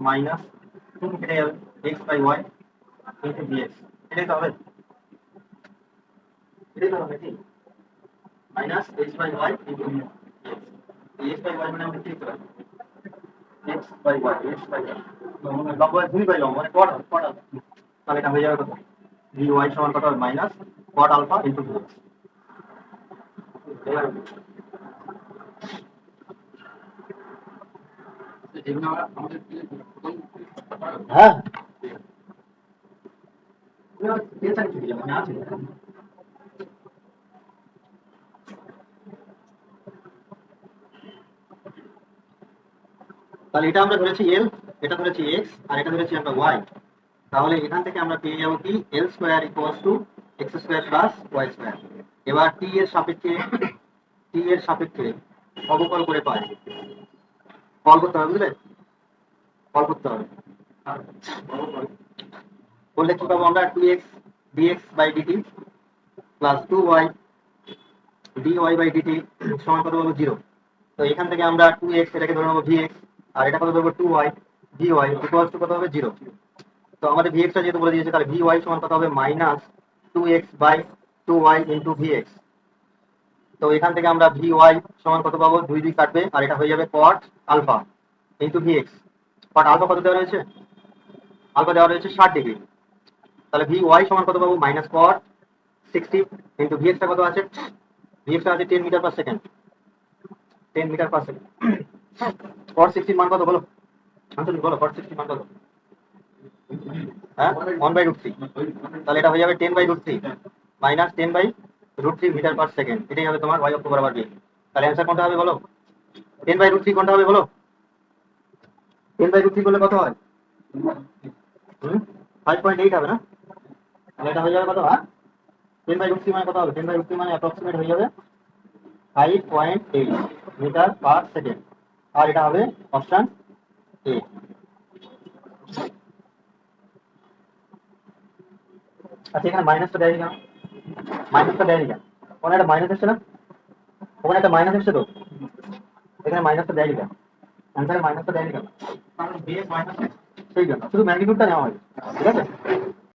Minus কেটে যাবে x by y into dx. এটাই তো হবে, এটাই তো হবে কি minus x by y into dx. X by y মানে আমরা কি করব, x by y, x by y লম্ব 2 বাই লম্ব মানে কট কট আলফা। তাহলে এটা হয়ে যাবে কত, ভি ওয়াই সমান কত হবে minus cot alpha into dx. হ্যাঁ তাহলে এটা আমরা ধরেছি এল, এটা ধরেছি এক্স, আর এটা ধরেছি আমরা ওয়াই। তাহলে এখান থেকে আমরা পেয়ে যাবো কি L square equals to X square plus Y square. এবার টি এর সাপেক্ষে অবকল করে পাই, কল করতে হবে বুঝলে, কল করতে হবে। বললে কি পাবো আমরা, two x dx by dt plus two y dy by dt সমান কত পাবো জিরো। তো এখান থেকে আমরা টু এক্স এটাকে ধরে নেবো ভি এক্স, আর এটা কত ধরবো two y v y equals to কত হবে জিরো। তো আমাদের ভি এক্সটা যেহেতু বলে দিয়েছে, তাহলে ভি ওয়াই সমান কত হবে minus two x by two y into v x. তো এখান থেকে আমরা ভি ওয়াই সমান কত পাবো, দুই দুই কাটবে আর এটা হয়ে যাবে cot alpha into v x. Cot alpha কত দেওয়া রয়েছে, আলফা দেওয়া রয়েছে 60 ডিগ্রি। তাহলে ভি ওয়াই সমান কত পাবো মাইনাস কট 60 ইন্টু ভি এক্সটা কত আছে, ভি এক্সটা আছে 10 metre per second, 10 metre per second. Cot 60 মান কত বলো, আনসার বলো, কট 60 মান কত, হ্যাঁ 1/√3। তাহলে এটা হয়ে যাবে 10/√3 মাইনাস 10/√3 মিটার পার সেকেন্ড। এটাই হবে তোমার ওয়াই অক্ষ বরাবর বেগ। তাহলে অ্যান্সার কোনটা হবে বলো, 10/√3 কোনটা হবে বলো, 10/√3 করলে কত হয়, 5.8 হবে না। তাহলে এটা হয়ে যাবে কত, হ্যাঁ 10/√3 মানে কত হবে, 10/√3 মানে অ্যাপ্রক্সিমেট হয়ে যাবে 5.8 মিটার পার সেকেন্ড। আর এটা হবে অপশন এ। আচ্ছা এখানে মাইনাসটা দেয়নি কেন, মাইনাসটা দেয়নি কেন, ওখানে একটা মাইনাস এসছে না, ওখানে একটা মাইনাস এসছে তো, এখানে মাইনাসটা দেয়নি কেন, অ্যান্সারে মাইনাসটা দেয়নি কেন, কারণ বেস মাইনাস, সেই জন্য শুধু ম্যাগনিটিউডটা নেওয়া হয়, ঠিক আছে।